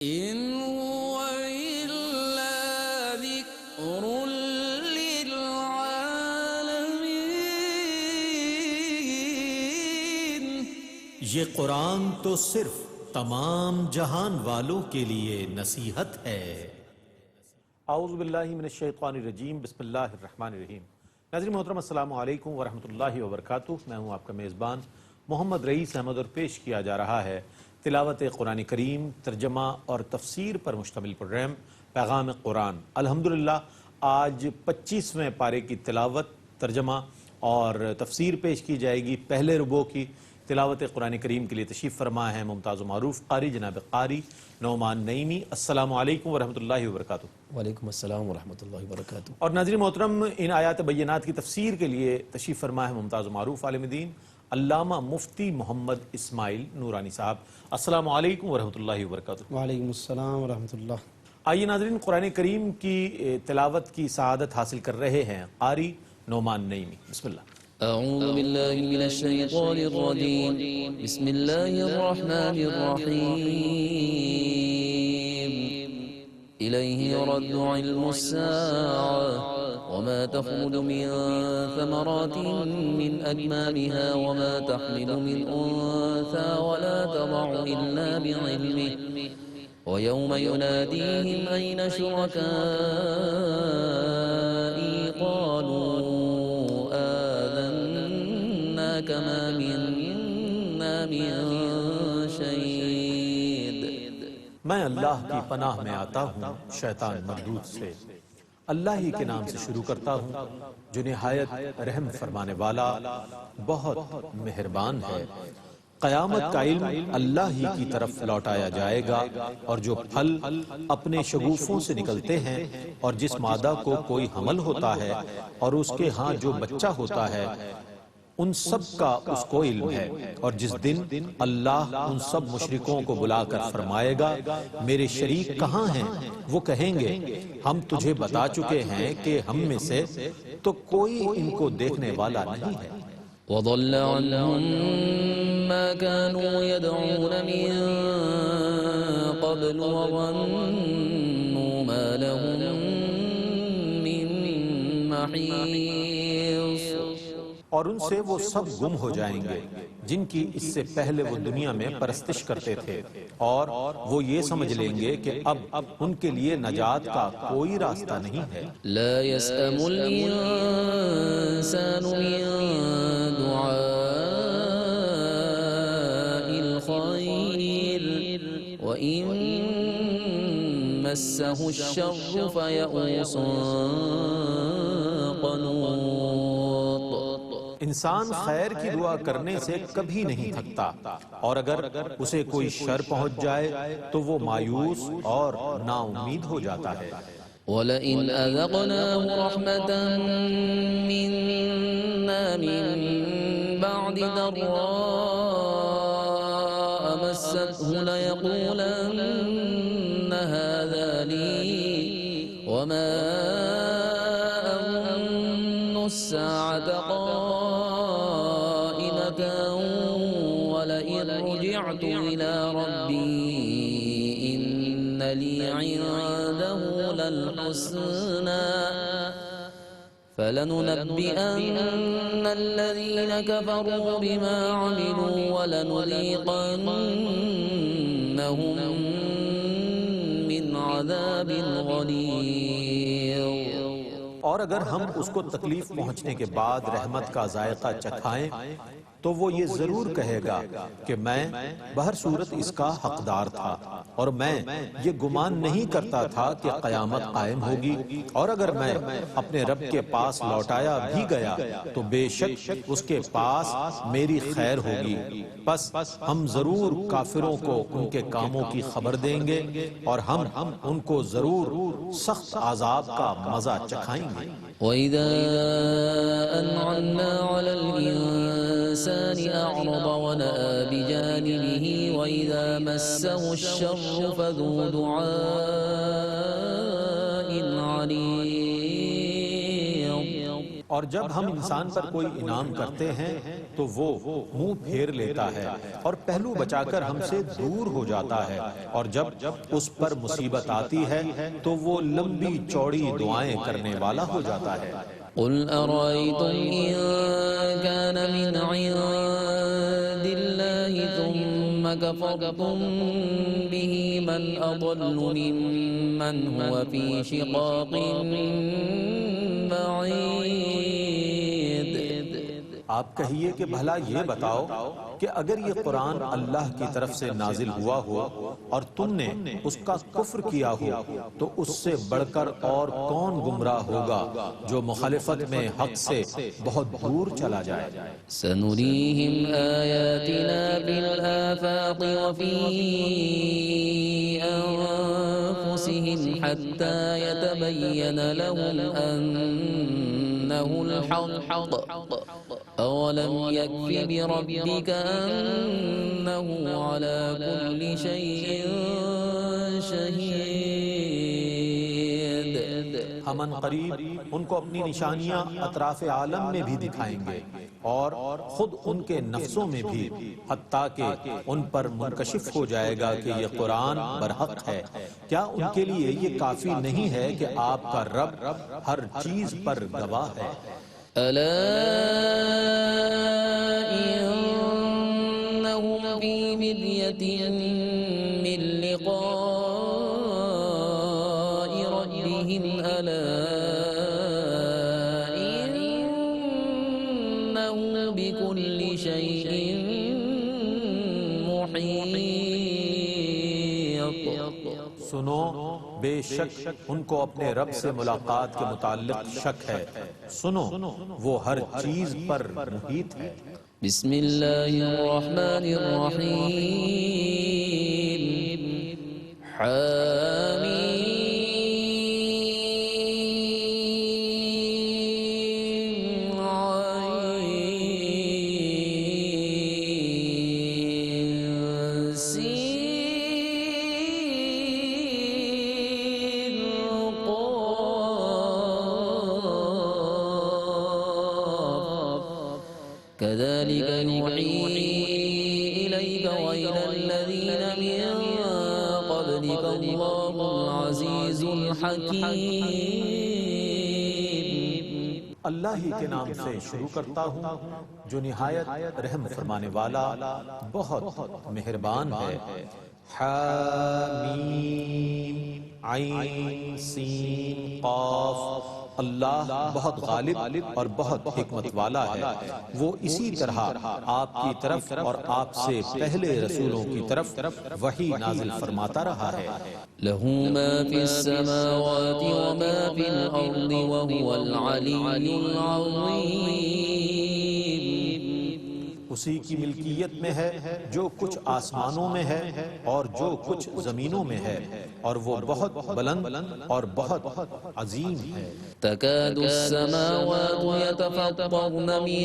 إن هو إلا ذكر للعالمين۔ یہ قرآن تو صرف تمام جہان والوں کے لیے نصیحت ہے۔ اعوذ باللہ من الشیطان الرجیم، بسم اللہ الرحمن الرحیم۔ ناظرین محترم، السلام علیکم ورحمۃ اللہ وبرکاتہ۔ میں ہوں آپ کا میزبان محمد رئیس احمد، اور پیش کیا جا رہا ہے تلاوت قرآن کریم، ترجمہ اور تفسیر پر مشتمل پروگرام پیغام قرآن۔ الحمدللہ آج 25ویں پارے کی تلاوت، ترجمہ اور تفسیر پیش کی جائے گی۔ پہلے ربوع کی تلاوت قرآن کریم کے لیے تشریف فرما ہے ممتاز و معروف قاری جناب قاری نعمان نعیمی۔ السلام علیکم ورحمۃ اللہ وبرکاتہ۔ وعلیکم السلام ورحمۃ اللہ وبرکاتہ۔ اور ناظرین محترم، ان آیات بینات کی تفسیر کے لیے تشریف فرما ہے ممتاز و معروف عالم دین علامہ مفتی محمد اسماعیل نورانی صاحب۔ السلام علیکم ورحمۃ اللہ وبرکاتہ۔ وعلیکم السلام ورحمۃ اللہ۔ آئیے ناظرین، قرآن کریم کی تلاوت کی سعادت حاصل کر رہے ہیں قاری نعمان نعیمی۔ بسم اللہ۔ أعوذ بالله من الشيطان الرجيم، بسم الله الرحمن الرحيم۔ إليه يرد علم الساعة وما تخرج من ثمرات من أكمامها وما تحمل من أنثى ولا تضع إلا بعلمه ويوم يناديهم أين شركائي قالوا كما منا من شهيد۔ میں اللہ کی پناہ میں آتا ہوں شیطان مردود سے۔ اللہ ہی کے نام سے شروع کرتا ہوں جو نہایت رحم فرمانے والا بہت مہربان ہے۔ قیامت کا علم اللہ ہی کی طرف لوٹایا جائے گا، اور جو پھل اپنے شگوفوں سے نکلتے ہیں اور جس مادہ کو کوئی حمل ہوتا ہے اور اس کے ہاں جو بچہ ہوتا ہے، ان سب کا اس کو علم ہے۔ اور جس دن اللہ ان سب مشرکوں کو بلا کر فرمائے گا میرے شریک کہاں ہیں، وہ کہیں گے ہم تجھے بتا چکے ہیں کہ ہم میں سے تو کوئی ان کو دیکھنے والا نہیں ہے۔ وضل عنهم ما كانوا يدعون من قبل وظنوا ما لهم من محيص۔ اور ان سے وہ سب گم ہو جائیں گے جن کی اس سے پہلے وہ دنیا میں پرستش کرتے تھے، اور وہ یہ سمجھ لیں گے کہ اب ان کے لیے نجات کا کوئی راستہ نہیں ہے۔ لا يسأم الإنسان من دعاء الخير وإن مسه الشر فيئوس قنوط۔ انسان خیر کی دعا کرنے سے کبھی نہیں تھکتا، اور اگر اسے کوئی شر پہنچ جائے تو وہ مایوس اور نا امید ہو جاتا ہے۔ وَلَئِنْ أَذَقْنَاهُ رَحْمَةً مِنَّا مِن بَعْدِ ضَرَّاءَ مَسَّتْهُ لَيَقُولَنَّ هَذَا لِي وَمَا أَظُنُّ السَّاعَةَ قَائِمَةً وَلَئِن رُجِعْتُ إِلَى رَبِّي إِنَّ لِي عِندَهُ لَلْحُسْنَى فَلَنُنَبِّئَنَّ الَّذِينَ كَفَرُوا بِمَا عَمِلُوا وَلَنُذِيقَنَّهُم مِّنْ عَذَابٍ غَلِيظٍ۔ اور اگر ہم اس کو تکلیف پہنچنے کے بعد رحمت کا ذائقہ چکھائیں تو وہ یہ ضرور کہے گا کہ میں بہر صورت اس کا حقدار تھا، اور میں یہ گمان نہیں کرتا تھا کہ قیامت قائم ہوگی، اور اگر میں اپنے رب کے پاس لوٹایا بھی گیا تو بے شک اس کے پاس میری خیر ہوگی، پس ہم ضرور کافروں کو ان کے کاموں کی خبر دیں گے، اور ہم ان کو ضرور سخت عذاب کا مزہ چکھائیں گے۔ وَإِذَا أَنْعَمْنَا عَلَى الْإِنسَانِ أَعْرَضَ وَنَأَىٰ بِجَانِبِهِ وَإِذَا مَسَّهُ الشَّرُّ فَذُو دُعَاءٍ عَرِيضٍ۔ اور جب ہم انسان پر کوئی انعام کرتے ہیں تو وہ منہ پھیر لیتا ہے اور پہلو بچا کر ہم سے دور ہو جاتا ہے، اور جب اس پر مصیبت آتی ہے تو وہ لمبی چوڑی دعائیں کرنے والا ہو جاتا ہے۔ قل أرأيتم إن كان من عند الله ثم كفرتم به من أضل ممن هو في شقاق بعيد۔ آپ کہیے کہ بھلا یہ بتاؤ کہ اگر یہ قرآن اللہ کی طرف سے نازل ہوا ہو اور تم نے اس کا کفر کیا ہو تو اس سے بڑھ کر اور کون گمراہ ہوگا جو مخالفت میں حق سے بہت دور چلا جائے۔ سنريهم آياتنا في الآفاق وفي أنفسهم حتى يتبين لهم أنه الحق أولم يكف بربك أنه على كل شيء شهيد۔ ہم ان قریب ان کو اپنی نشانیاں اطراف عالم میں بھی دکھائیں گے اور خود ان کے نفسوں میں بھی، حتیٰ کہ ان پر منکشف ہو جائے گا کہ یہ قرآن برحق ہے۔ کیا ان کے لیے یہ کافی نہیں ہے کہ آپ کا رب ہر چیز پر گواہ ہے؟ ألا إنهم في مرية من لقاء ربهم ألا إنه بكل شيء محيط۔ سنو، بے شک ان کو اپنے رب سے ملاقات کے متعلق شک ہے۔ سنو، وہ ہر چیز پر محیط ہے۔ بسم الله الرحمن الرحيم۔ حميم عين سين قاف كذلك يوحي إليك وإلى الذين من قبلك الله العزيز الحكيم۔ اللہ ہی کے نام سے شروع کرتا ہوں جو نہایت رحم فرمانے والا بہت مہربان ہے۔ حامیم عین سین قاف۔ اللہ بہت غالب اور بہت حکمت والا ہے، وہ اسی طرح آپ کی طرف اور آپ سے پہلے رسولوں کی طرف وحی نازل فرماتا رہا ہے۔ له ما في السماوات وما في الأرض وهو العلي العظيم۔ اسی کی ملکیت میں ہے جو کچھ آسمانوں میں ہے اور جو کچھ زمینوں میں ہے، اور وہ بہت بلند اور بہت عظیم ہے۔ تكاد السماوات يتفطرن من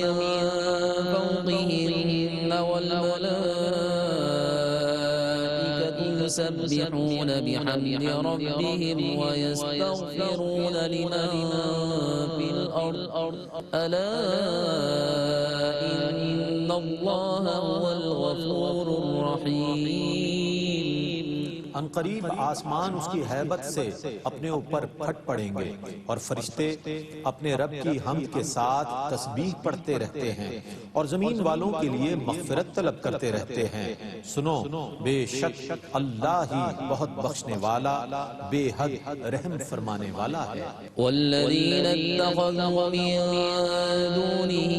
فوقهن والملائكة يسبحون بحمد ربهم ويستغفرون لمن في الأرض ألا إن الله هو الغفور الرحيم۔ ان قریب آسمان اس کی ہیبت سے اپنے اوپر پھٹ پڑیں گے اور فرشتے اپنے رب کی حمد کے ساتھ تسبیح پڑھتے رہتے ہیں اور زمین والوں کے لیے مغفرت طلب کرتے رہتے ہیں۔ سنو، بے شک اللہ ہی بہت بخشنے والا، بے حد رحم فرمانے والا ہے۔ والذین اتخذوا من دونه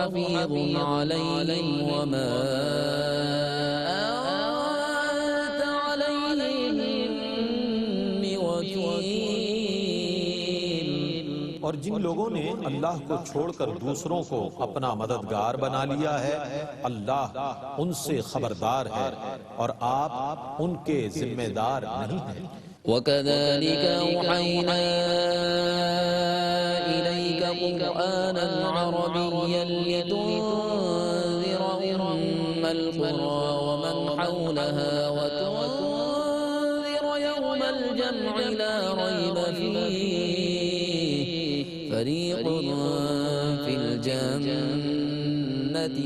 حفيظ عليهم وما أنت عليهم بوكيل۔ اور جن لوگوں نے اللہ کو چھوڑ کر دوسروں کو اپنا مددگار بنا لیا ہے، اللہ ان سے خبردار ہے اور آپ ان کے ذمہ دار نہیں ہیں۔ وكذلك أوحينا إليك قرآنا عربيا لتنذر أم القرى ومن حولها وتنذر يوم الجمع لا ريب فيه فريق في الجنة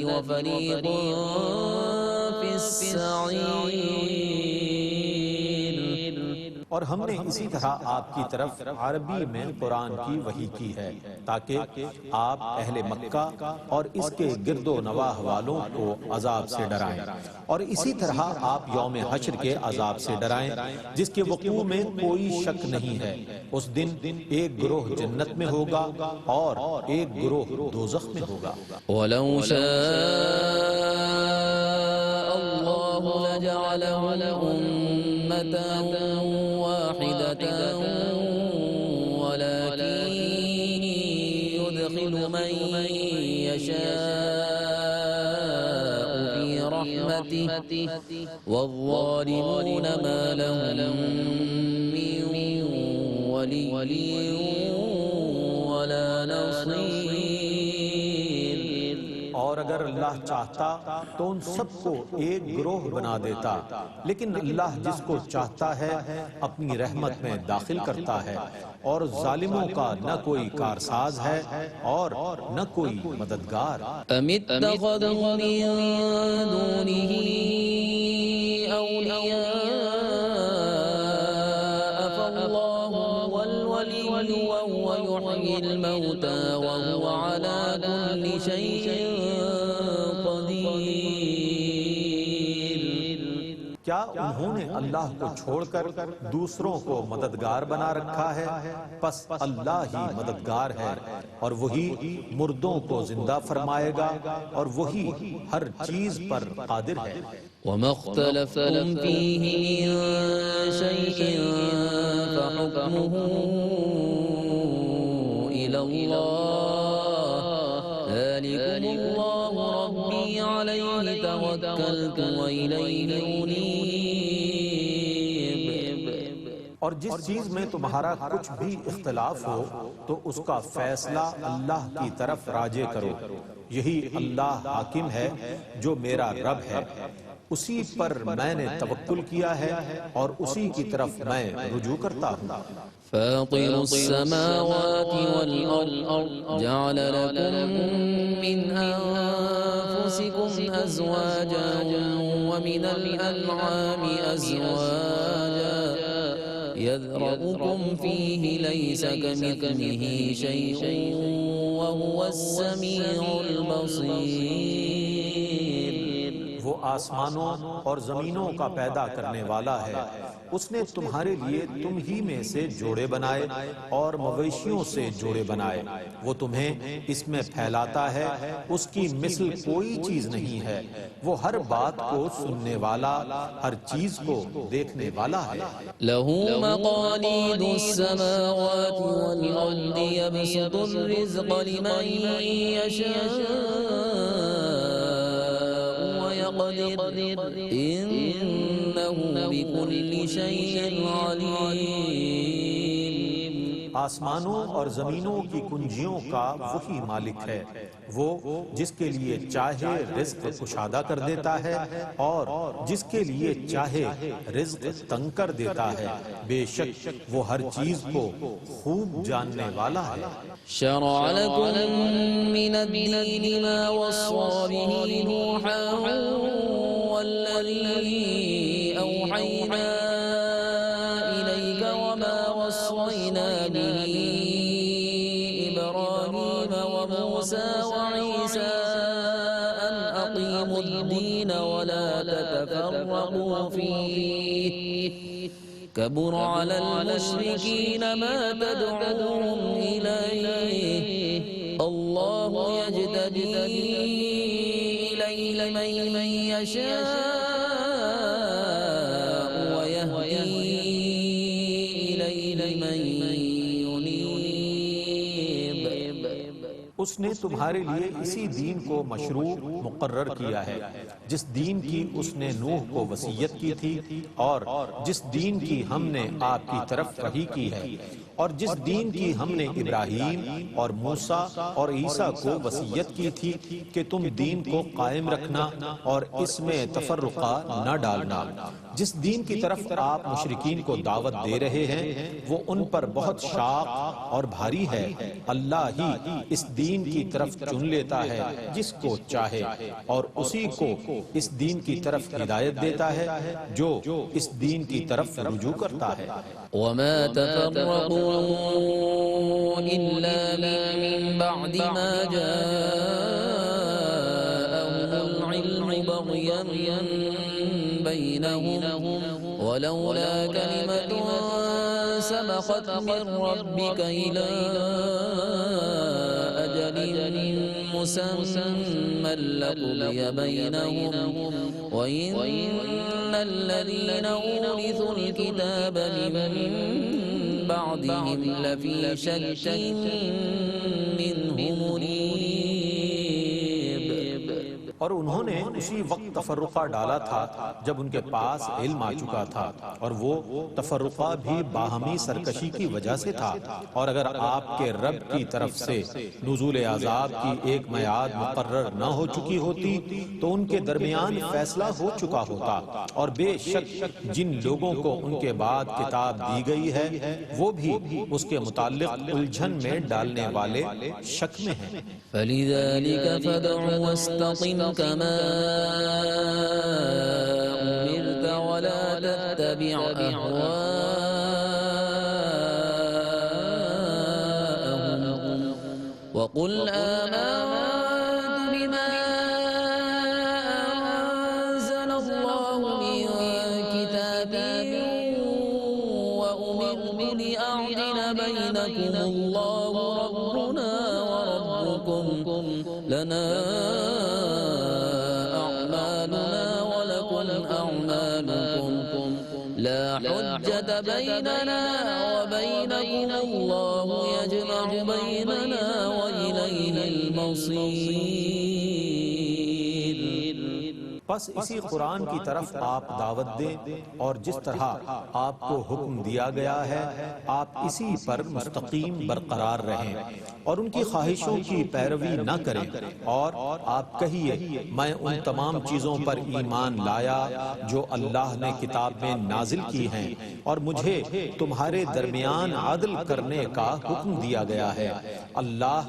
وفريق في السعير. اور ہم نے اسی طرح آپ کی طرف عربی میں قرآن کی وحی کی ہے تاکہ آپ اہل مکہ اور اس کے گرد و نواح والوں کو عذاب سے ڈرائیں، اور اسی طرح آپ یوم حشر کے عذاب سے ڈرائیں جس کے وقوع میں کوئی شک نہیں ہے. اس دن ایک گروہ جنت میں ہوگا اور ایک گروہ دوزخ میں ہوگا. وَلَوْ شَاءَ اللَّهُ لَجَعَلَهُمْ أُمَّةً واحدة ولكن يدخل من يشاء في رحمته والظالمون ما لهم من ولي ولا نصير. اور اگر اللہ چاہتا تو ان سب کو ایک گروہ بنا دیتا، لیکن اللہ جس کو چاہتا ہے اپنی رحمت میں داخل کرتا ہے، اور ظالموں کا نہ کوئی کارساز ہے اور نہ کوئی مددگار. أم اتخذوا من دونه أولياء فالله هو الولي وهو يحيي الموتى وهو على كل شيء قدير. کیا انہوں نے اللہ کو چھوڑ کر دوسروں کو مددگار بنا رکھا ہے؟ پس اللہ ہی مددگار ہے اور وہی مردوں کو زندہ فرمائے گا اور وہی ہر چیز پر قادر ہے. وما اختلفتم فيه من شيء فحكمه إلى الله ذلكم الله ربي عليه توكلت وإليه أنيب. اور جس چیز میں تمہارا کچھ بھی اختلاف ہو تو اس کا فیصلہ اللہ کی طرف راجع کرو. یہی اللہ حاکم ہے جو میرا رب ہے، اسی پر میں نے توکل کیا ہے اور اسی کی طرف میں رجوع کرتا ہوں. فاطر السماوات والأرض جعل لكم من أنفسكم أزواجا ومن الأنعام أزواجا يذرؤكم فيه ليس كمثله شيء وهو السميع البصير. وہ آسمانوں اور زمینوں کا پیدا کرنے والا ہے. اس نے تمہارے لیے تم ہی میں سے جوڑے بنائے اور مویشیوں سے جوڑے بنائے. وہ تمہیں اس میں پھیلاتا ہے، اس کی مثل کوئی چیز نہیں ہے. وہ ہر بات کو سننے والا، ہر چیز کو دیکھنے والا ہے. له مقاليد السماوات والأرض يبسط الرزق لمن يشاء ويقدر إنه بكل شيء عليم. آسمانوں اور زمینوں کی کنجیوں کا وہی مالک ہے. وہ جس کے لیے چاہے رزق کشادہ کر دیتا ہے اور جس کے لیے چاہے رزق تنگ کر دیتا ہے. بے شک وہ ہر چیز کو خوب جاننے والا ہے. شرع لكم من الدين ما وصى به نوحا والذي أوحينا إليك وما وصينا به إبراهيم وموسى وعيسى أن أقيموا الدين ولا تتفرقوا فيه كبر على المشركين ما تدعوهم إليه الله يجتبي إليه من يشاء ويهدي إليه من ينيب. اس نے تمہارے لیے اسی دین کو مشروع مقرر کیا ہے جس دین کی اس نے نوح کو وصیت کی تھی اور جس دین کی ہم نے آپ کی طرف وحی کی ہے. اور جس دین کی ہم نے ابراہیم اور موسیٰ اور عیسیٰ کو وصیت کی تھی کہ تم دین کو قائم رکھنا اور اس میں تفرقہ نہ ڈالنا، جس دین کی طرف آپ مشرکین کو دعوت دے رہے ہیں وہ ان پر بہت شاق اور بھاری ہے، اللہ ہی اس دین کی طرف چن لیتا ہے جس کو چاہے اور اسی کو اس دین کی طرف ہدایت دیتا ہے جو اس دین کی طرف رجوع کرتا ہے۔ وما تفرقوا إلا من بعد ما جاءهم العلم بغيا بينهم ولولا كلمة سبقت من ربك إلى أجل مسمى لقضي بينهم وإن الذين أورثوا الكتاب من بعدهم لفي شك منه مريب۔ اور انہوں نے اسی وقت تفرقہ ڈالا تھا جب ان کے پاس علم آ چکا تھا، اور وہ تفرقہ بھی باہمی سرکشی کی وجہ سے تھا، اور اگر آپ کے رب کی طرف سے نزول عذاب کی ایک میعاد مقرر نہ ہو چکی ہوتی تو ان کے درمیان فیصلہ ہو چکا ہوتا، اور بے شک جن لوگوں کو ان کے بعد کتاب دی گئی ہے وہ بھی اس کے متعلق الجھن میں ڈالنے والے شک میں ہیں۔ فلذلك فادع واستقم كما أمرت ولا تتبع أهواءهم وقل آمنت بما أنزل الله من كتاب وأمرت لأعدل بينكم الله ربنا وربكم لنا أعمالنا ولكم أعمالكم لا حجة بيننا وبينكم الله يجمع بيننا وإليه المصير۔ بس اسی قرآن کی طرف آپ دعوت دیں اور جس طرح آپ کو حکم دیا گیا ہے آپ اسی پر مستقیم برقرار رہیں اور ان کی خواہشوں کی پیروی نہ کریں، اور آپ کہیے میں ان تمام چیزوں پر ایمان لایا جو اللہ نے کتاب میں نازل کی ہیں اور مجھے تمہارے درمیان عدل کرنے کا حکم دیا گیا ہے۔ اللہ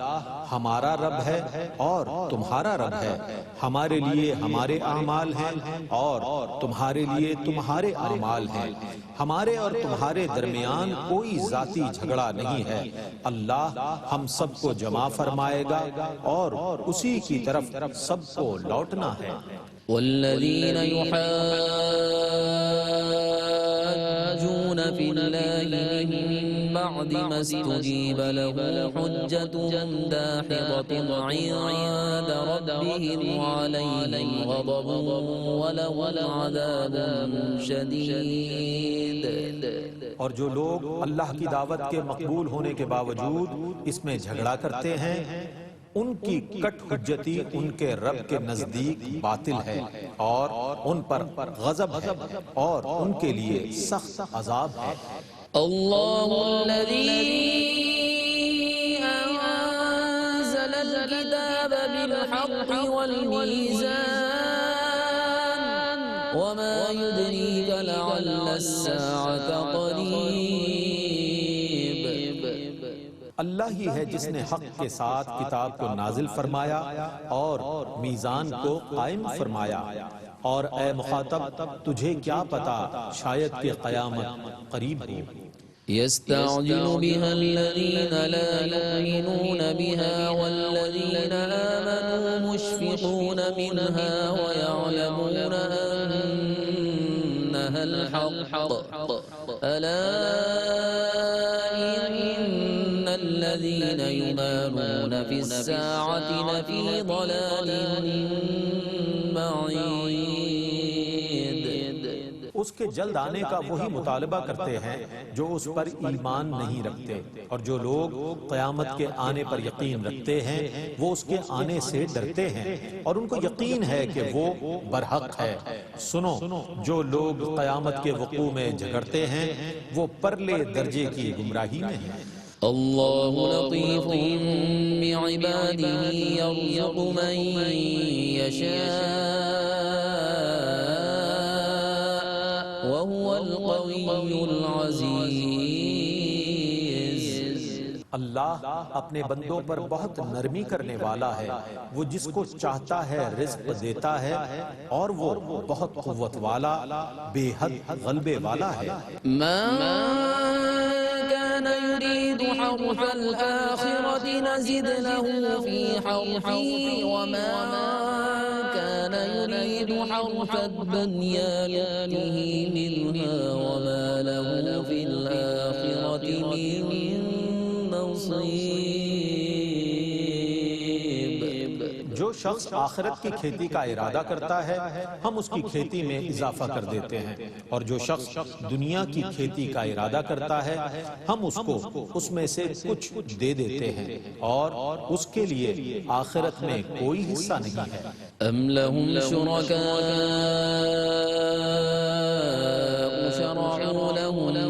ہمارا رب ہے اور تمہارا رب ہے، ہمارے لیے ہمارے اعمال ہیں اور تمہارے لیے تمہارے اعمال ہیں، ہمارے اور تمہارے درمیان کوئی ذاتی جھگڑا نہیں ہے، اللہ ہم سب کو جمع فرمائے گا اور اسی کی طرف سب کو لوٹنا ہے۔ والذين يحاجون في الله من بعد ما استجيب له حجتهم داحضة عند ربهم وعليهم غضب ولهم عذاب شديد۔ اور جو لوگ اللہ کی دعوت کے مقبول ہونے کے باوجود اس میں جھگڑا کرتے ہیں ان کی کٹ حجتی ان کے رب کے نزدیک باطل ہے اور ان پر غضب ہے اور ان کے لیے سخت عذاب ہے۔ اللہ الذی انزل الكتاب بالحق والمیزان وما يدریک لعل الساعة قریب۔ اللہ ہی ہے جس نے حق کے ساتھ کتاب کو نازل فرمایا اور میزان کو قائم فرمایا، اور اے مخاطب تجھے کیا پتا شاید کہ قیامت قریب ہو۔ يستعجل بها الذين لا يؤمنون بها والذين آمنوا مشفقون منها ويعلمون أنها الحق ألا إن الذين يمارون في الساعة لفي ضلال بعيد۔ اس کے جلد آنے کا وہی مطالبہ کرتے ہیں جو اس پر ایمان نہیں رکھتے، اور جو لوگ قیامت کے آنے پر یقین رکھتے ہیں وہ اس کے آنے سے ڈرتے ہیں اور ان کو یقین ہے کہ وہ برحق ہے۔ سنو، جو لوگ قیامت کے وقوع میں جھگڑتے ہیں وہ پرلے درجے کی گمراہی میں ہیں۔ اللہ لطیف بعباده یرزق من یشاء وهو القوی العزیز۔ اللہ اپنے بندوں پر بہت نرمی کرنے والا ہے، وہ جس کو چاہتا ہے رزق دیتا ہے اور وہ بہت قوت والا، بے حد غلبے والا ہے۔ كان يريد حرث الآخرة نزد له في حرثه وما كان يريد حرث الدنيا نؤته منها وما له في الآخرة من نصيب۔ جو شخص آخرت کی کھیتی کا ارادہ کرتا ہے ہم اس کی کھیتی میں اضافہ کر دیتے ہیں، اور جو شخص دنیا کی کھیتی کا ارادہ کرتا ہے ہم اس کو اس میں سے کچھ دے دیتے ہیں، اور اس کے لیے آخرت میں کوئی حصہ نہیں ہے۔ ام لهم شركاء شرعوا لهم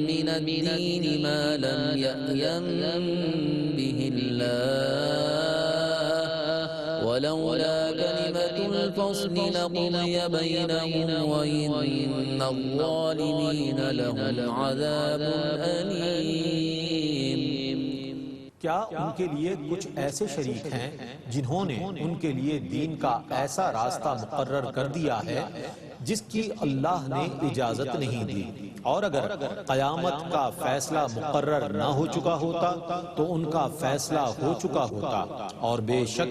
من الدين ما لم يأذن به الله ولولا كلمة الفصل لقضي بينهم وإن الظالمين لهم عذاب أليم۔ کیا ان کے لیے کچھ ایسے شریک ہیں جنہوں نے ان کے لیے دین کا ایسا راستہ مقرر کر دیا ہے جس کی اللہ نے اجازت نہیں دی، اور اگر قیامت کا فیصلہ مقرر نہ ہو چکا ہوتا تو ان کا فیصلہ ہو چکا ہوتا، اور بے شک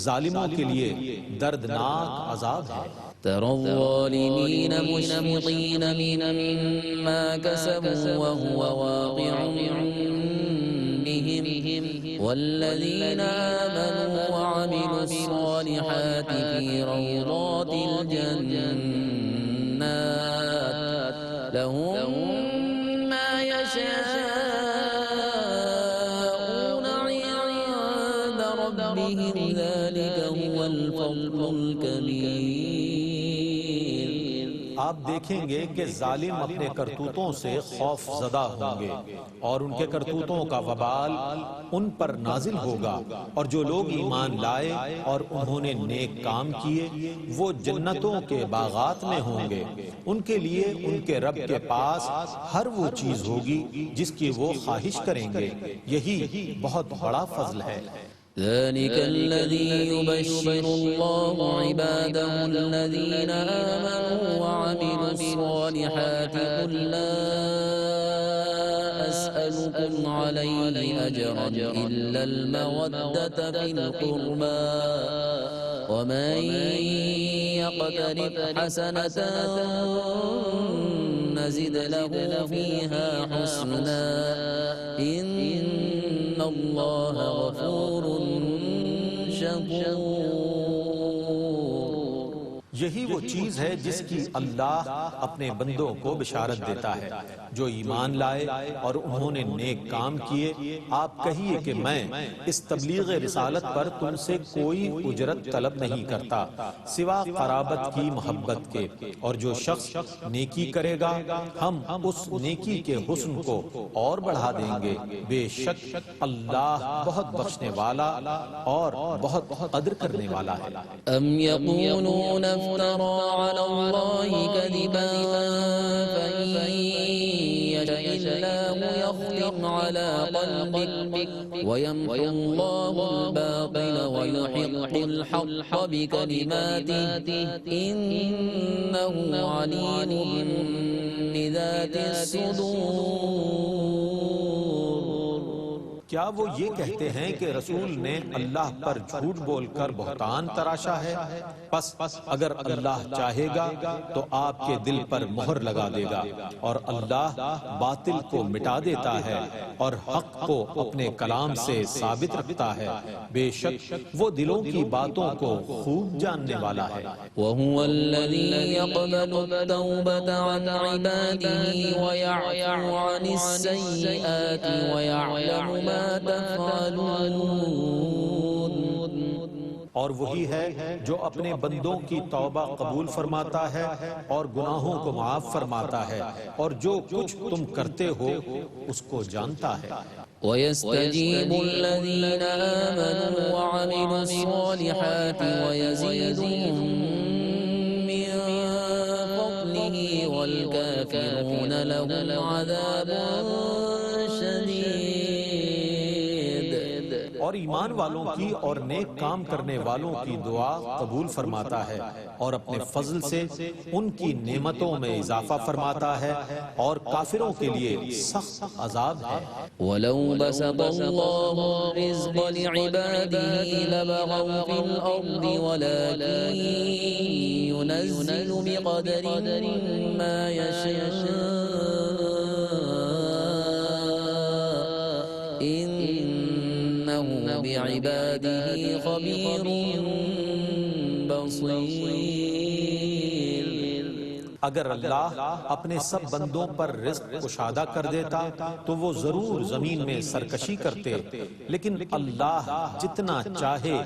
ظالموں کے لیے دردناک عذاب ہے۔ ترى الظالمين مشفقين مما كسبوا وهو واقع بهم والذين آمنوا وعملوا الصالحات في روضات الجنات لهم ما يشاءون عند ربهم ذلك هو الفضل الكبير۔ آپ دیکھیں گے کہ ظالم اپنے کرتوتوں سے خوف زدہ ہوں گے اور ان کے کرتوتوں کا وبال ان پر نازل ہوگا، اور جو لوگ ایمان لائے اور انہوں نے نیک کام کیے وہ جنتوں کے باغات میں ہوں گے، ان کے لیے ان کے رب کے پاس ہر وہ چیز ہوگی جس کی وہ خواہش کریں گے، یہی بہت بڑا فضل ہے۔ ذلك الذي يبشر الله عباده الذين آمنوا وعملوا الصالحات قل لا أسألكم عليه أجرا إلا المودة في القربى ومن يقترف حسنة نزد له فيها حسنا إن الله غفور شكور۔ یہی وہ چیز ہے جس کی اللہ اپنے بندوں کو بشارت دیتا ہے، جو ایمان لائے اور انہوں نے نیک کام کیے۔ آپ کہیے کہ میں اس تبلیغ رسالت پر تم سے کوئی اجرت طلب نہیں کرتا سوا قرابت کی محبت کے، اور جو شخص نیکی کرے گا ہم اس نیکی کے حسن کو اور بڑھا دیں گے، بے شک اللہ بہت بخشنے والا اور بہت قدر کرنے والا ہے۔ ام یقولون افترى على الله كذبا فإن يشاء الله يختم على قلبك ويمحو الله الباطل ويحق الحق بكلماته إنه عليم بذات الصدور۔ کیا وہ یہ کہتے ہیں کہ رسول نے اللہ پر جھوٹ بول کر بہتان تراشا ہے؟ پس اگر اللہ چاہے گا تو آپ کے دل پر مہر لگا دے گا، اور اللہ باطل کو مٹا دیتا ہے اور حق کو اپنے کلام سے ثابت رکھتا ہے، بے شک وہ دلوں کی باتوں کو خوب جاننے والا ہے۔ وهو الذي يقبل التوبة عن عباده ويعفو عن السيئات ويعلم ما تفعلون، اور وہی ہے جو اپنے بندوں کی توبہ قبول فرماتا ہے اور گناہوں کو معاف فرماتا ہے، اور جو کچھ تم کرتے ہو اس کو جانتا ہے۔ ويستجيب الذين آمنوا وعملوا الصالحات ويزيدهم من فضله والكافرون لهم عذاب شديد۔ اور ایمان والوں کی اور نیک کام کرنے والوں کی دعا قبول فرماتا ہے، اور اپنے فضل سے ان کی نعمتوں میں اضافہ فرماتا ہے، اور کافروں کے لیے سخت عذاب ہے۔ وَلَوْ بَسَطَ اللَّهُ الرِّزْقَ لِعِبَادِهِ لَبَغَوْا فِي الْأَرْضِ وَلَكِنْ يُنَزِّلُ بِقَدَرٍ مَا يَشَاءُ إِنَّهُ بِعِبَادِهِ خَبِيرٌ بَصِيرٌ۔ اگر اللہ اپنے سب بندوں پر رزق کشادہ کر دیتا تو وہ ضرور زمین میں سرکشی کرتے، لیکن اللہ جتنا چاہے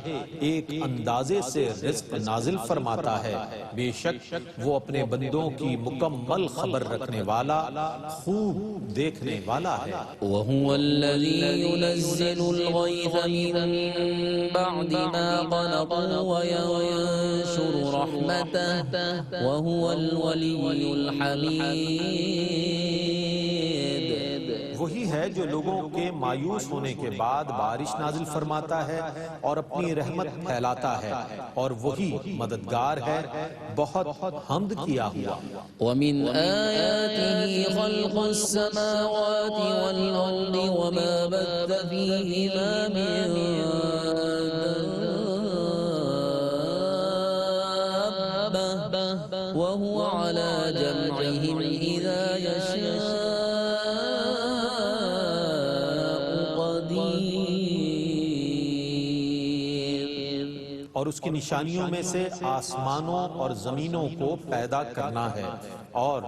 ایک اندازے سے رزق نازل فرماتا ہے، بے شک وہ اپنے بندوں کی مکمل خبر رکھنے والا، خوب دیکھنے والا ہے۔ وَهُوَ الَّذِي يُنَزِّلُ الْغَيْثَ مِن بَعْدِ مَا قَنَطُوا وَيَنشُرُ رَحْمَتَهُ وَهُوَ الْوَلِيُّ الْحَمِيدُ۔ وہی ہے جو لوگوں کے مایوس ہونے کے بعد بارش نازل فرماتا ہے اور اپنی رحمت پھیلاتا ہے، اور وہی مددگار ہے بہت حمد کیا ہوا۔ وَمِنْ آيَاتِهِ خَلْقُ السَّمَاوَاتِ وَالْأَرْضِ وَمَا بَثَّ فِيهِمَا مِن دَابَّةٍ وَهُوَ عَلَى جَمْعِهِمْ إِذَا يَشَاءُ اور اس کی نشانیوں میں سے آسمانوں اور زمینوں کو پیدا کرنا ہے، اور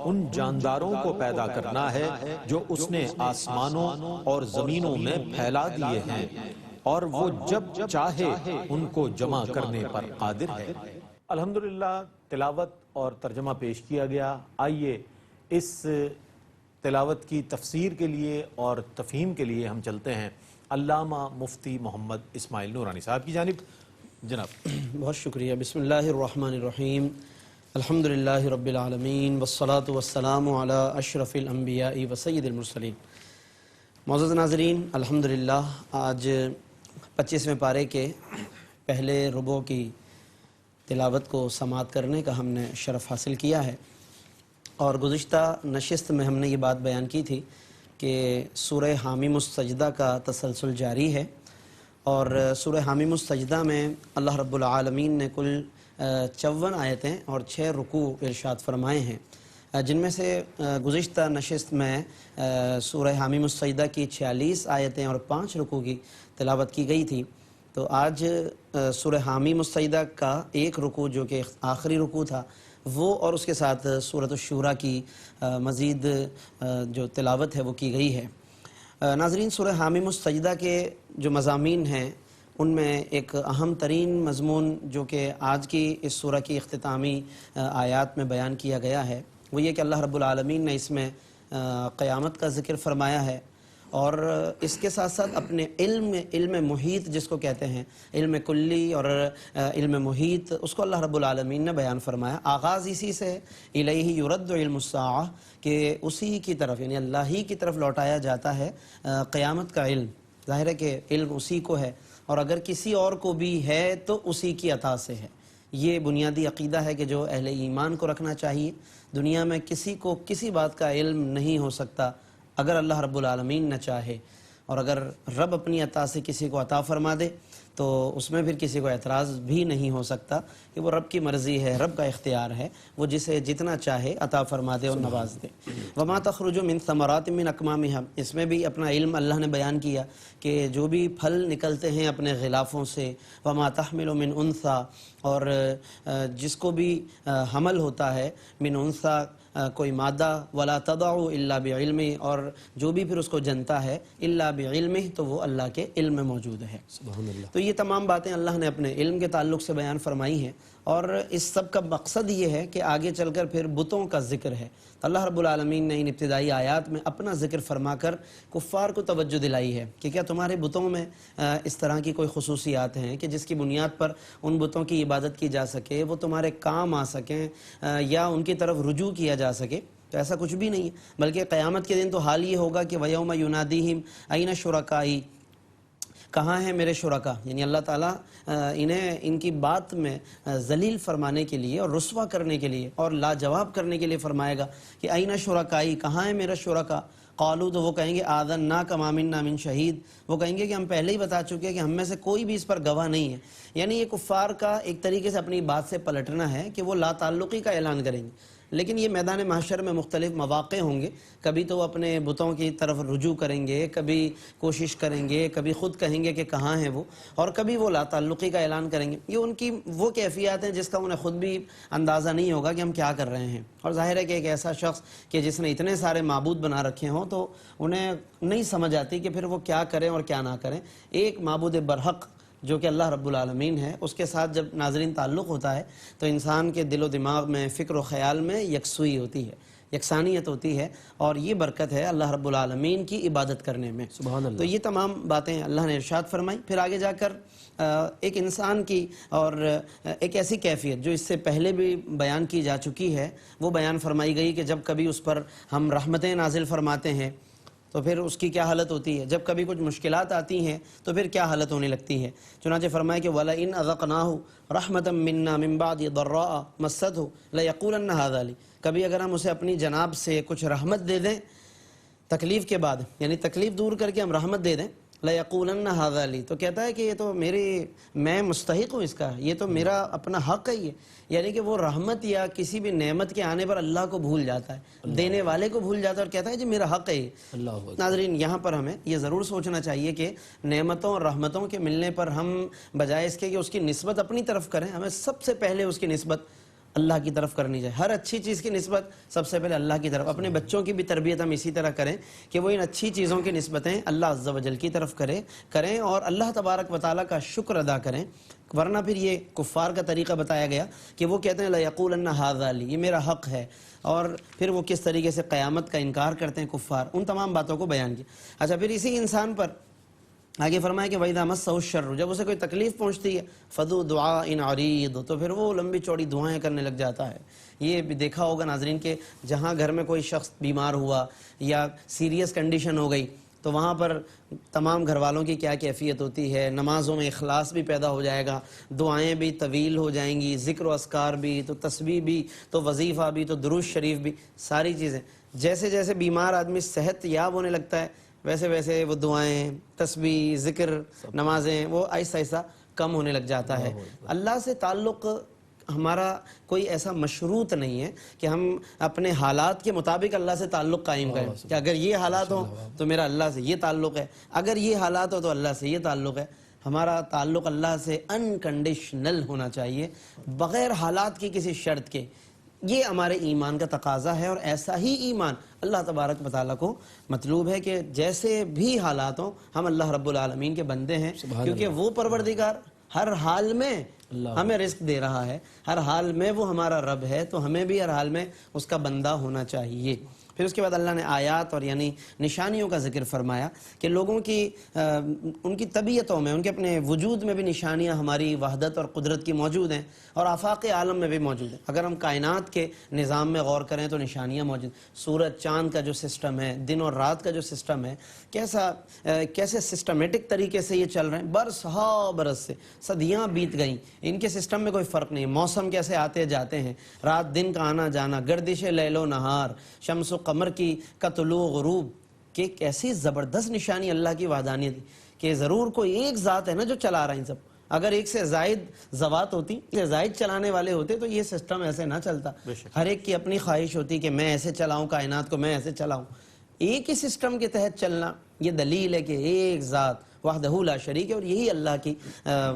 ان جانداروں کو پیدا کرنا ہے جو اس نے آسمانوں اور زمینوں میں پھیلا دیے ہیں، اور وہ جب چاہے ان کو جمع کرنے پر قادر ہے۔ الحمدللہ تلاوت اور ترجمہ پیش کیا گیا۔ آئیے اس تلاوت کی تفسیر کے لیے اور تفہیم کے لیے ہم چلتے ہیں علامہ مفتی محمد اسماعیل نورانی صاحب کی جانب۔ جناب بہت شکریہ۔ بسم اللہ الرحمن الرحیم، الحمدللہ رب العالمین، والصلاة والسلام علی اشرف الانبیاء و سید المرسلین۔ معزز ناظرین، الحمدللہ آج 25ویں پارے کے پہلے ربع کی تلاوت کو سماعت کرنے کا ہم نے شرف حاصل کیا ہے، اور گزشتہ نشست میں ہم نے یہ بات بیان کی تھی کہ سورہ حامیم السجدہ کا تسلسل جاری ہے، اور سورہ حامیم السجدہ میں اللہ رب العالمین نے کل 54 آیتیں اور 6 رکوع ارشاد فرمائے ہیں، جن میں سے گزشتہ نشست میں سورہ حامیم السجدہ کی 46 آیتیں اور 5 رکوع کی تلاوت کی گئی تھی۔ تو آج سورہ حامیم السجدہ کا ایک رکوع جو کہ آخری رکوع تھا وہ، اور اس کے ساتھ سورۃ الشورى کی مزید جو تلاوت ہے وہ کی گئی ہے۔ ناظرین، سورہ حامیم السجدہ کے جو مضامین ہیں ان میں ایک اہم ترین مضمون جو کہ آج کی اس سورہ کی اختتامی آیات میں بیان کیا گیا ہے وہ یہ کہ اللہ رب العالمین نے اس میں قیامت کا ذکر فرمایا ہے، اور اس کے ساتھ ساتھ اپنے علم محیط جس کو کہتے ہیں، علم کلی اور علم محیط، اس کو اللہ رب العالمین نے بیان فرمایا۔ آغاز اسی سے الیہ یرد علم الساعہ، کہ اسی کی طرف یعنی اللہ ہی کی طرف لوٹایا جاتا ہے قیامت کا علم۔ ظاہر ہے کہ علم اسی کو ہے، اور اگر کسی اور کو بھی ہے تو اسی کی عطا سے ہے۔ یہ بنیادی عقیدہ ہے کہ جو اہل ایمان کو رکھنا چاہیے۔ دنیا میں کسی کو کسی بات کا علم نہیں ہو سکتا اگر اللہ رب العالمین نہ چاہے، اور اگر رب اپنی عطا سے کسی کو عطا فرما دے تو اس میں پھر کسی کو اعتراض بھی نہیں ہو سکتا کہ وہ رب کی مرضی ہے، رب کا اختیار ہے، وہ جسے جتنا چاہے عطا فرما دے اور نواز دے۔ وما تخرج من ثمرات من اکمامها، اس میں بھی اپنا علم اللہ نے بیان کیا کہ جو بھی پھل نکلتے ہیں اپنے غلافوں سے، وما تحمل من انثى، اور جس کو بھی حمل ہوتا ہے من انثى کوئی مادہ، ولا تضع الا بعلمہ، اور جو بھی پھر اس کو جنتا ہے الا بعلمہ، تو وہ اللہ کے علم میں موجود ہے۔ سبحان اللہ۔ تو یہ تمام باتیں اللہ نے اپنے علم کے تعلق سے بیان فرمائی ہیں، اور اس سب کا مقصد یہ ہے کہ آگے چل کر پھر بتوں کا ذکر ہے۔ اللہ رب العالمین نے ان ابتدائی آیات میں اپنا ذکر فرما کر کفار کو توجہ دلائی ہے کہ کیا تمہارے بتوں میں اس طرح کی کوئی خصوصیات ہیں کہ جس کی بنیاد پر ان بتوں کی عبادت کی جا سکے، وہ تمہارے کام آ سکیں یا ان کی طرف رجوع کیا جا سکے؟ تو ایسا کچھ بھی نہیں ہے، بلکہ قیامت کے دن تو حال یہ ہوگا کہ وَيَوْمَ يُنَادِيهِمْ أَيْنَ شُرَكَائِي، کہاں ہیں میرے شرکا، یعنی اللہ تعالیٰ انہیں ان کی بات میں ذلیل فرمانے کے لیے اور رسوا کرنے کے لیے اور لاجواب کرنے کے لیے فرمائے گا کہ أَيْنَ شُرَكَائِي، کہاں ہے میرا شرکا؟ قالوا، تو وہ کہیں گے آذناک ما منا من شہید، وہ کہیں گے کہ ہم پہلے ہی بتا چکے کہ ہم میں سے کوئی بھی اس پر گواہ نہیں ہے۔ یعنی یہ کفار کا ایک طریقے سے اپنی بات سے پلٹنا ہے کہ وہ لا تعلقی کا اعلان کریں گے، لیکن یہ میدان محشر میں مختلف مواقع ہوں گے، کبھی تو وہ اپنے بتوں کی طرف رجوع کریں گے، کبھی کوشش کریں گے، کبھی خود کہیں گے کہ کہاں ہیں وہ، اور کبھی وہ لا تعلقی کا اعلان کریں گے۔ یہ ان کی وہ کیفیات ہیں جس کا انہیں خود بھی اندازہ نہیں ہوگا کہ ہم کیا کر رہے ہیں، اور ظاہر ہے کہ ایک ایسا شخص کہ جس نے اتنے سارے معبود بنا رکھے ہوں تو انہیں نہیں سمجھ آتی کہ پھر وہ کیا کریں اور کیا نہ کریں۔ ایک معبود برحق جو کہ اللہ رب العالمین ہے، اس کے ساتھ جب ناظرین تعلق ہوتا ہے تو انسان کے دل و دماغ میں، فکر و خیال میں یکسوئی ہوتی ہے، یکسانیت ہوتی ہے، اور یہ برکت ہے اللہ رب العالمین کی عبادت کرنے میں۔ سبحان اللہ۔ تو یہ تمام باتیں اللہ نے ارشاد فرمائی۔ پھر آگے جا کر ایک انسان کی اور ایک ایسی کیفیت جو اس سے پہلے بھی بیان کی جا چکی ہے وہ بیان فرمائی گئی کہ جب کبھی اس پر ہم رحمتیں نازل فرماتے ہیں تو پھر اس کی کیا حالت ہوتی ہے، جب کبھی کچھ مشکلات آتی ہیں تو پھر کیا حالت ہونے لگتی ہے۔ چنانچہ فرمایا کہ وَلَئِنْ أَذَقْنَاهُ رَحْمَةً مِنَّا مِنْ بَعْدِ ضَرَّاءَ مَسَّتْهُ لَيَقُولَنَّ هَذَا لِي، کبھی اگر ہم اسے اپنی جناب سے کچھ رحمت دے دیں تکلیف کے بعد، یعنی تکلیف دور کر کے ہم رحمت دے دیں، لَيَقُولَنَّ هَذَا لِي، تو کہتا ہے کہ یہ تو میں مستحق ہوں اس کا، یہ تو میرا اپنا حق ہے، یہ یعنی کہ وہ رحمت یا کسی بھی نعمت کے آنے پر اللہ کو بھول جاتا ہے، دینے والے کو بھول جاتا ہے اور کہتا ہے جی میرا حق ہے یہ۔ ناظرین یہاں پر ہمیں یہ ضرور سوچنا چاہیے کہ نعمتوں اور رحمتوں کے ملنے پر ہم بجائے اس کے کہ اس کی نسبت اپنی طرف کریں، ہمیں سب سے پہلے اس کی نسبت اللہ کی طرف کرنی چاہیے۔ ہر اچھی چیز کی نسبت سب سے پہلے اللہ کی طرف۔ اپنے بچوں کی بھی تربیت ہم اسی طرح کریں کہ وہ ان اچھی چیزوں کی نسبتیں اللہ عز و جل کی طرف کریں اور اللہ تبارک و تعالیٰ کا شکر ادا کریں، ورنہ پھر یہ کفار کا طریقہ بتایا گیا کہ وہ کہتے ہیں لَيَقُولَنَّ هَذَا لِي، یہ میرا حق ہے، اور پھر وہ کس طریقے سے قیامت کا انکار کرتے ہیں کفار۔ ان تمام باتوں کو بیان کیا۔ اچھا، پھر اسی انسان پر آگے فرمایا کہ وَإِذَا مَسَّهُ الشَّرُّ، جب اسے کوئی تکلیف پہنچتی ہے فَذُو دُعَاءٍ عَرِيضٍ، تو پھر وہ لمبی چوڑی دعائیں کرنے لگ جاتا ہے۔ یہ بھی دیکھا ہوگا ناظرین کہ جہاں گھر میں کوئی شخص بیمار ہوا یا سیریس کنڈیشن ہو گئی تو وہاں پر تمام گھر والوں کی کیا کیفیت ہوتی ہے، نمازوں میں اخلاص بھی پیدا ہو جائے گا، دعائیں بھی طویل ہو جائیں گی، ذکر و اذکار بھی، تو تسبیح بھی، تو وظیفہ بھی، تو درود شریف بھی، ساری چیزیں۔ جیسے جیسے بیمار آدمی صحت یاب ہونے لگتا ہے ویسے ویسے وہ دعائیں، تسبیح، ذکر، نمازیں وہ آہستہ آہستہ کم ہونے لگ جاتا ہے۔ اللہ سے تعلق ہمارا کوئی ایسا مشروط نہیں ہے کہ ہم اپنے حالات کے مطابق اللہ سے تعلق قائم کریں کہ اگر یہ حالات ہوں تو میرا اللہ سے یہ تعلق ہے، اگر یہ حالات ہو تو اللہ سے یہ تعلق ہے۔ ہمارا تعلق اللہ سے انکنڈیشنل ہونا چاہیے، بغیر حالات کی کسی شرط کے۔ یہ ہمارے ایمان کا تقاضا ہے، اور ایسا ہی ایمان اللہ تبارک و تعالیٰ کو مطلوب ہے کہ جیسے بھی حالات ہوں ہم اللہ رب العالمین کے بندے ہیں، کیونکہ وہ پروردگار ہر حال میں ہمیں رزق دے رہا ہے، ہر حال میں وہ ہمارا رب ہے، تو ہمیں بھی ہر حال میں اس کا بندہ ہونا چاہیے۔ پھر اس کے بعد اللہ نے آیات اور یعنی نشانیوں کا ذکر فرمایا کہ لوگوں کی ان کی طبیعتوں میں، ان کے اپنے وجود میں بھی نشانیاں ہماری وحدت اور قدرت کی موجود ہیں، اور آفاق عالم میں بھی موجود ہیں۔ اگر ہم کائنات کے نظام میں غور کریں تو نشانیاں موجود ہیں۔ سورج چاند کا جو سسٹم ہے، دن اور رات کا جو سسٹم ہے، کیسے سسٹمیٹک طریقے سے یہ چل رہے ہیں، برس ہا برس سے صدیاں بیت گئیں، ان کے سسٹم میں کوئی فرق نہیں۔ موسم کیسے آتے جاتے ہیں، رات دن کا آنا جانا، گردش لیل و نہار، شمس و قمر کی کا طلوع غروب، کہ ایک ایسی زبردست نشانی اللہ کی وحدانیت کہ ضرور کوئی ایک ذات ہے نا جو چلا رہا ہے ان سب. اگر ایک سے زائد ذوات ہوتی، زائد چلانے والے ہوتے تو یہ سسٹم ایسے نہ چلتا. ہر ایک کی اپنی خواہش ہوتی کہ میں ایسے چلاؤں کائنات کو، میں ایسے چلاؤں. ایک ہی سسٹم کے تحت چلنا یہ دلیل ہے کہ ایک ذات وحدہ لا شریک ہے، اور یہی اللہ کی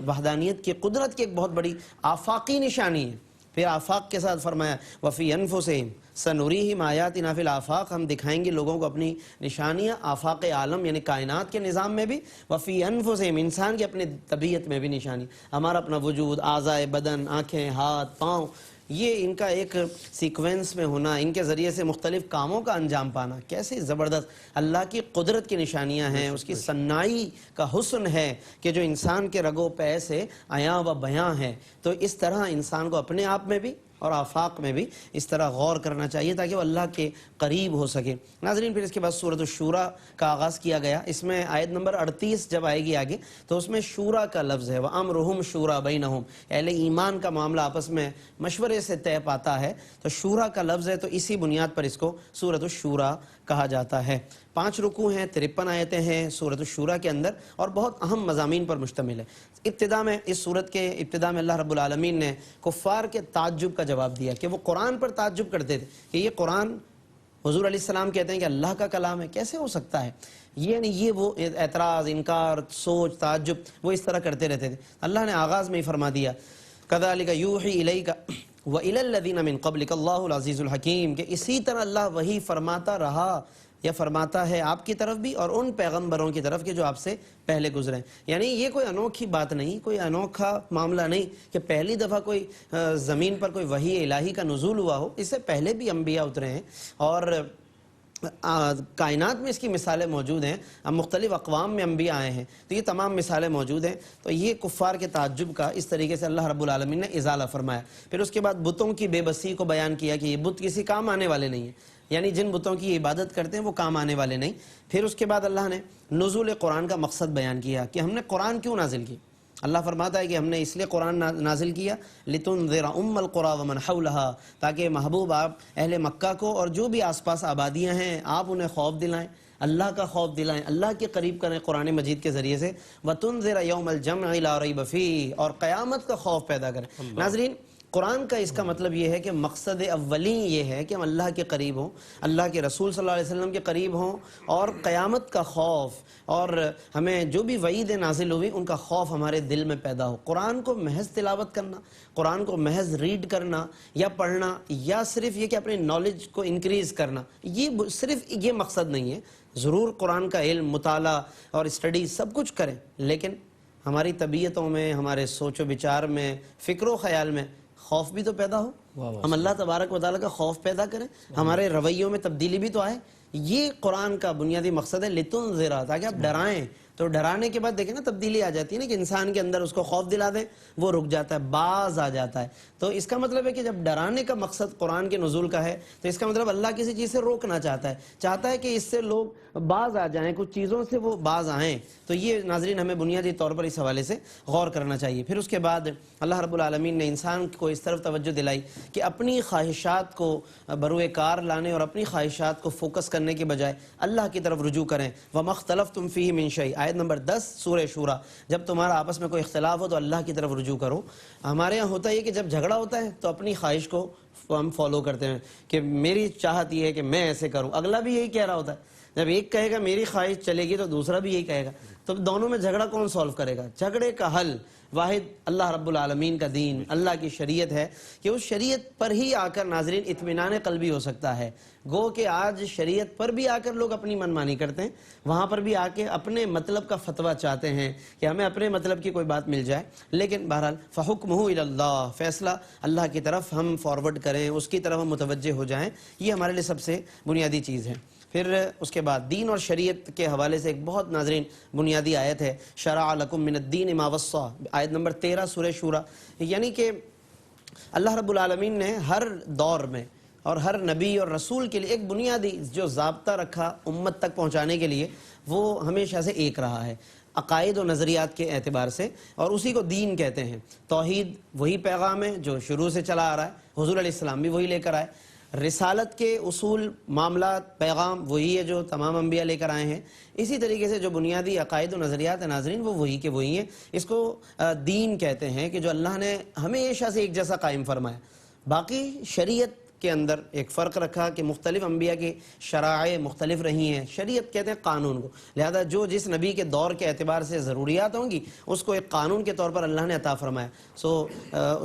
وحدانیت کی قدرت کی ایک بہت بڑی آفاقی نشانی ہے. پھر آفاق کے ساتھ فرمایا وفی انفسہم سنریہم آیاتنا فی الآفاق، ہم دکھائیں گے لوگوں کو اپنی نشانیاں آفاق عالم یعنی کائنات کے نظام میں بھی، وفی انفسہم انسان کی اپنی طبیعت میں بھی نشانی. ہمارا اپنا وجود، اعضائے بدن، آنکھیں، ہاتھ، پاؤں، یہ ان کا ایک سیکوینس میں ہونا، ان کے ذریعے سے مختلف کاموں کا انجام پانا کیسے زبردست اللہ کی قدرت کی نشانیاں ہیں. اس کی صنائی کا حسن ہے کہ جو انسان کے رگ و پے سے عیاں و بیاں ہے. تو اس طرح انسان کو اپنے آپ میں بھی اور آفاق میں بھی اس طرح غور کرنا چاہیے تاکہ وہ اللہ کے قریب ہو سکے. ناظرین پھر اس کے بعد سورۃ الشورى کا آغاز کیا گیا. اس میں آیت نمبر 38 جب آئے گی آگے تو اس میں شورا کا لفظ ہے. وَأَمْرُهُمْ شُورَى بَيْنَهُمْ، اہل ایمان کا معاملہ آپس میں مشورے سے طے پاتا ہے. تو شورا کا لفظ ہے تو اسی بنیاد پر اس کو سورۃ الشورى کہا جاتا ہے. 5 رکوع ہیں، 53 آیتیں ہیں سورۃ الشورى کے اندر اور بہت اہم مضامین پر مشتمل ہے. ابتدا میں اس سورت کے ابتدا میں اللہ رب العالمین نے کفار کے تعجب کا جواب دیا کہ وہ قرآن پر تعجب کرتے تھے کہ یہ قرآن، حضور علیہ السلام کہتے ہیں کہ اللہ کا کلام ہے، کیسے ہو سکتا ہے؟ یہ وہ اعتراض، انکار، سوچ، تعجب وہ اس طرح کرتے رہتے تھے. اللہ نے آغاز میں ہی فرما دیا کذالک یوحی الیک وإلی الذین من قبلک اللہ العزیز الحکیم، کہ اسی طرح اللہ وہی فرماتا رہا یا فرماتا ہے آپ کی طرف بھی اور ان پیغمبروں کی طرف کہ جو آپ سے پہلے گزرے ہیں. یعنی یہ کوئی انوکھی بات نہیں، کوئی انوکھا معاملہ نہیں کہ پہلی دفعہ کوئی زمین پر کوئی وحی الہی کا نزول ہوا ہو. اس سے پہلے بھی انبیاء اترے ہیں اور کائنات میں اس کی مثالیں موجود ہیں. اب مختلف اقوام میں انبیاء آئے ہیں تو یہ تمام مثالیں موجود ہیں. تو یہ کفار کے تعجب کا اس طریقے سے اللہ رب العالمین نے ازالہ فرمایا. پھر اس کے بعد بتوں کی بے بسی کو بیان کیا کہ یہ بت کسی کام آنے والے نہیں ہیں، یعنی جن بتوں کی عبادت کرتے ہیں وہ کام آنے والے نہیں. پھر اس کے بعد اللہ نے نزول قرآن کا مقصد بیان کیا کہ ہم نے قرآن کیوں نازل کی. اللہ فرماتا ہے کہ ہم نے اس لیے قرآن نازل کیا لتنذر ام القری ومن حولها، تاکہ محبوب آپ اہل مکہ کو اور جو بھی آس پاس آبادیاں ہیں آپ انہیں خوف دلائیں، اللہ کا خوف دلائیں، اللہ کے قریب کریں قرآن مجید کے ذریعے سے. وتنذر یوم الجمع لا ریب فیہ، اور قیامت کا خوف پیدا کریں. ناظرین قرآن کا اس کا مطلب یہ ہے کہ مقصد اولین یہ ہے کہ ہم اللہ کے قریب ہوں، اللہ کے رسول صلی اللہ علیہ وسلم کے قریب ہوں، اور قیامت کا خوف اور ہمیں جو بھی وعید نازل ہوئی ان کا خوف ہمارے دل میں پیدا ہو. قرآن کو محض تلاوت کرنا، قرآن کو محض ریڈ کرنا یا پڑھنا یا صرف یہ کہ اپنے نالج کو انکریز کرنا، یہ صرف یہ مقصد نہیں ہے. ضرور قرآن کا علم، مطالعہ اور اسٹڈی سب کچھ کریں، لیکن ہماری طبیعتوں میں، ہمارے سوچ و بچار میں، فکر و خیال میں خوف بھی تو پیدا ہو. ہم اللہ تبارک و تعالیٰ کا خوف پیدا کریں، ہمارے رویوں میں تبدیلی بھی تو آئے. یہ قرآن کا بنیادی مقصد ہے لتنذر، تاکہ آپ ڈرائیں. تو ڈرانے کے بعد دیکھیں نا تبدیلی آ جاتی ہے نا کہ انسان کے اندر اس کو خوف دلا دیں، وہ رک جاتا ہے، باز آ جاتا ہے. تو اس کا مطلب ہے کہ جب ڈرانے کا مقصد قرآن کے نزول کا ہے تو اس کا مطلب اللہ کسی چیز سے روکنا چاہتا ہے کہ اس سے لوگ باز آ جائیں، کچھ چیزوں سے وہ باز آئیں. تو یہ ناظرین ہمیں بنیادی طور پر اس حوالے سے غور کرنا چاہیے. پھر اس کے بعد اللہ رب العالمین نے انسان کو اس طرف توجہ دلائی کہ اپنی خواہشات کو بروئے کار لانے اور اپنی خواہشات کو فوکس کرنے کے بجائے اللہ کی طرف رجوع کریں. وَمَا اخْتَلَفْتُمْ فِيهِ مِنْ شَيْءٍ، آیت نمبر 10 سورہ شورى. جب تمہارا آپس میں کوئی اختلاف ہو تو اللہ کی طرف رجوع کرو. ہمارے یہاں ہوتا ہے کہ جب جھگڑا ہوتا ہے تو اپنی خواہش کو ہم فالو کرتے ہیں کہ میری چاہت یہ ہے کہ میں ایسے کروں، اگلا بھی یہی کہہ رہا ہوتا ہے. جب ایک کہے گا میری خواہش چلے گی تو دوسرا بھی یہی کہے گا، تو دونوں میں جھگڑا کون سولو کرے گا؟ جھگڑے کا حل واحد اللہ رب العالمین کا دین، اللہ کی شریعت ہے کہ اس شریعت پر ہی آ کر ناظرین اطمینان قلبی ہو سکتا ہے. گو کہ آج شریعت پر بھی آ کر لوگ اپنی منمانی کرتے ہیں، وہاں پر بھی آ کے اپنے مطلب کا فتویٰ چاہتے ہیں کہ ہمیں اپنے مطلب کی کوئی بات مل جائے. لیکن بہرحال فحکمہ الی اللہ، فیصلہ اللہ کی طرف ہم فارورڈ کریں، اس کی طرف ہم متوجہ ہو جائیں. یہ ہمارے لیے سب سے بنیادی چیز ہے. پھر اس کے بعد دین اور شریعت کے حوالے سے ایک بہت ناظرین بنیادی آیت ہے، شرع لکم من الدین ما وصی، آیت نمبر 13 سورہ شورى. یعنی کہ اللہ رب العالمین نے ہر دور میں اور ہر نبی اور رسول کے لیے ایک بنیادی جو ضابطہ رکھا امت تک پہنچانے کے لیے، وہ ہمیشہ سے ایک رہا ہے عقائد و نظریات کے اعتبار سے، اور اسی کو دین کہتے ہیں. توحید وہی پیغام ہے جو شروع سے چلا آ رہا ہے، حضور علیہ السلام بھی وہی لے کر آئے. رسالت کے اصول، معاملات، پیغام وہی ہے جو تمام انبیاء لے کر آئے ہیں. اسی طریقے سے جو بنیادی عقائد و نظریات ہیں ناظرین وہ وہی کے وہی ہیں. اس کو دین کہتے ہیں کہ جو اللہ نے ہمیشہ سے ایک جیسا قائم فرمایا. باقی شریعت کے اندر ایک فرق رکھا کہ مختلف انبیاء کی شرائع مختلف رہی ہیں. شریعت کہتے ہیں قانون کو، لہذا جو جس نبی کے دور کے اعتبار سے ضروریات ہوں گی اس کو ایک قانون کے طور پر اللہ نے عطا فرمایا.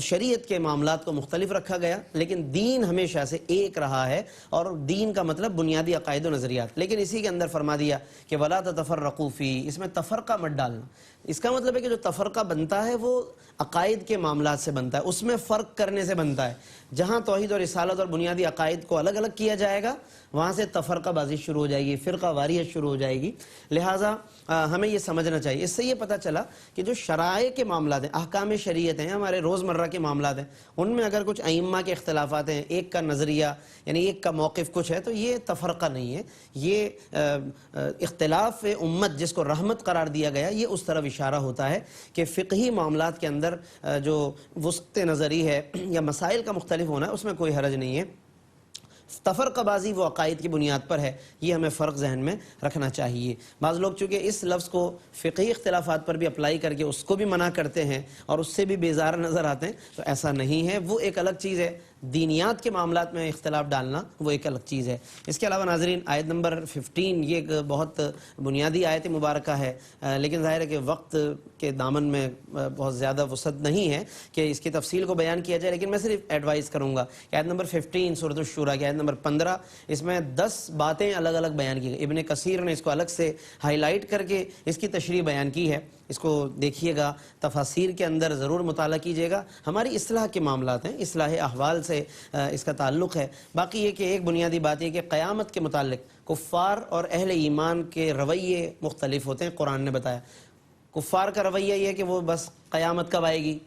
شریعت کے معاملات کو مختلف رکھا گیا، لیکن دین ہمیشہ سے ایک رہا ہے، اور دین کا مطلب بنیادی عقائد و نظریات. لیکن اسی کے اندر فرما دیا کہ وَلَا تَتَفَرَّقُوا فِيهِ، اس میں تفرقہ مت ڈالنا. اس کا مطلب ہے کہ جو تفرقہ بنتا ہے وہ عقائد کے معاملات سے بنتا ہے، اس میں فرق کرنے سے بنتا ہے. جہاں توحید اور رسالت اور بنیادی عقائد کو الگ الگ کیا جائے گا وہاں سے تفرقہ بازی شروع ہو جائے گی، فرقہ واریت شروع ہو جائے گی. لہٰذا ہمیں یہ سمجھنا چاہیے. اس سے یہ پتہ چلا کہ جو شرائع کے معاملات ہیں، احکام شریعت ہیں، ہمارے روزمرہ کے معاملات ہیں، ان میں اگر کچھ ائمہ کے اختلافات ہیں، ایک کا نظریہ یعنی ایک کا موقف کچھ ہے، تو یہ تفرقہ نہیں ہے. یہ اختلاف امت جس کو رحمت قرار دیا گیا، یہ اس طرف اشارہ ہوتا ہے کہ فقہی معاملات کے اندر جو وسط نظری ہے یا مسائل کا مختلف ہونا ہے اس میں کوئی حرج نہیں ہے. تفرقہ بازی وہ عقائد کی بنیاد پر ہے، یہ ہمیں فرق ذہن میں رکھنا چاہیے. بعض لوگ چونکہ اس لفظ کو فقہی اختلافات پر بھی اپلائی کر کے اس کو بھی منع کرتے ہیں اور اس سے بھی بیزار نظر آتے ہیں، تو ایسا نہیں ہے. وہ ایک الگ چیز ہے. دینیات کے معاملات میں اختلاف ڈالنا وہ ایک الگ چیز ہے. اس کے علاوہ ناظرین آیت نمبر 15 یہ ایک بہت بنیادی آیت مبارکہ ہے، لیکن ظاہر ہے کہ وقت کے دامن میں بہت زیادہ وسعت نہیں ہے کہ اس کی تفصیل کو بیان کیا جائے، لیکن میں صرف ایڈوائز کروں گا کہ آیت نمبر 15 سورۃ الشورى کی آیت نمبر 15، اس میں 10 باتیں الگ الگ بیان کی گئی. ابن کثیر نے اس کو الگ سے ہائی لائٹ کر کے اس کی تشریح بیان کی ہے. اس کو دیکھیے گا، تفاسیر کے اندر ضرور مطالعہ کیجیے گا. ہماری اصلاح کے معاملات ہیں، اصلاح احوال سے اس کا تعلق ہے. باقی یہ کہ ایک بنیادی بات یہ کہ قیامت کے متعلق کفار اور اہل ایمان کے رویے مختلف ہوتے ہیں. قرآن نے بتایا کفار کا رویہ یہ ہے کہ وہ بس قیامت کب آئے گی،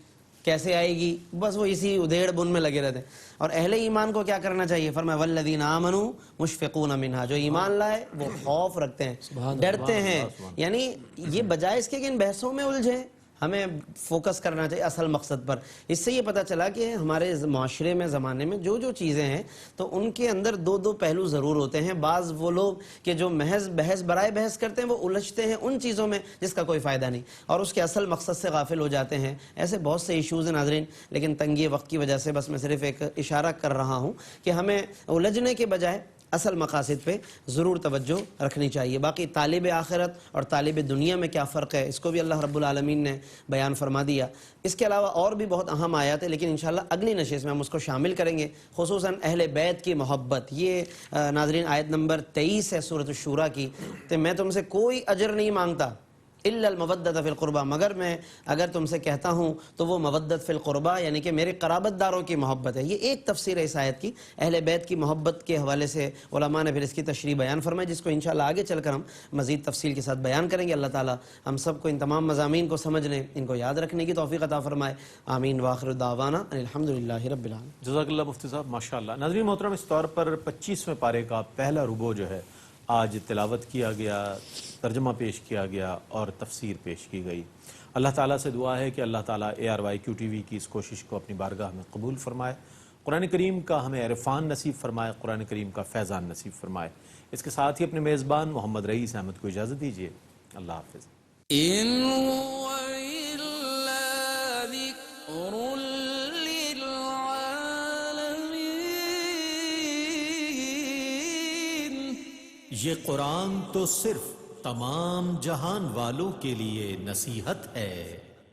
کیسے آئے گی، بس وہ اسی ادھیڑ بن میں لگے رہتے ہیں. اور اہل ایمان کو کیا کرنا چاہیے؟ فرمایا والذین آمنوا مشفقون منہا، جو ایمان لائے وہ خوف رکھتے ہیں، ڈرتے ہیں. یعنی یہ بجائے اس کے کہ ان بحثوں میں الجھیں، ہمیں فوکس کرنا چاہیے اصل مقصد پر. اس سے یہ پتہ چلا کہ ہمارے معاشرے میں، زمانے میں جو چیزیں ہیں تو ان کے اندر دو پہلو ضرور ہوتے ہیں. بعض وہ لوگ کہ جو محض بحث برائے بحث کرتے ہیں وہ الجھتے ہیں ان چیزوں میں جس کا کوئی فائدہ نہیں اور اس کے اصل مقصد سے غافل ہو جاتے ہیں. ایسے بہت سے ایشوز ہیں ناظرین، لیکن تنگی وقت کی وجہ سے بس میں صرف ایک اشارہ کر رہا ہوں کہ ہمیں الجھنے کے بجائے اصل مقاصد پہ ضرور توجہ رکھنی چاہیے. باقی طالب آخرت اور طالب دنیا میں کیا فرق ہے اس کو بھی اللہ رب العالمین نے بیان فرما دیا. اس کے علاوہ اور بھی بہت اہم آیات ہیں، لیکن انشاءاللہ اگلی نشست میں ہم اس کو شامل کریں گے. خصوصاً اہل بیت کی محبت، یہ ناظرین آیت نمبر 23 ہے سورۃ الشورى کی. تو میں تم سے کوئی اجر نہیں مانگتا الا المودۃ فی القربى، مگر میں اگر تم سے کہتا ہوں تو وہ مودت فی القربى یعنی کہ میرے قرابت داروں کی محبت ہے. یہ ایک تفسیر ہے اس آیت کی. اہل بیت کی محبت کے حوالے سے علماء نے پھر اس کی تشریح بیان فرمائی، جس کو انشاءاللہ آگے چل کر ہم مزید تفصیل کے ساتھ بیان کریں گے. اللہ تعالی ہم سب کو ان تمام مضامین کو سمجھنے، ان کو یاد رکھنے کی توفیق عطا فرمائے. آمین وآخر دعوانا الحمدللہ رب العالمین. جزاک اللہ مفتی صاحب، ماشاءاللہ. ناظرین محترم، اس طور پر 25ویں پارے کا پہلا ربع جو ہے آج تلاوت کیا گیا، ترجمہ پیش کیا گیا اور تفسیر پیش کی گئی. اللہ تعالیٰ سے دعا ہے کہ اللہ تعالیٰ ARYQTV کی اس کوشش کو اپنی بارگاہ میں قبول فرمائے، قرآن کریم کا ہمیں عرفان نصیب فرمائے، قرآن کریم کا فیضان نصیب فرمائے. اس کے ساتھ ہی اپنے میزبان محمد رئیس احمد کو اجازت دیجیے. اللہ حافظ. إن هو إلا ذكر یہ قرآن تو صرف تمام جہان والوں کے لیے نصیحت ہے.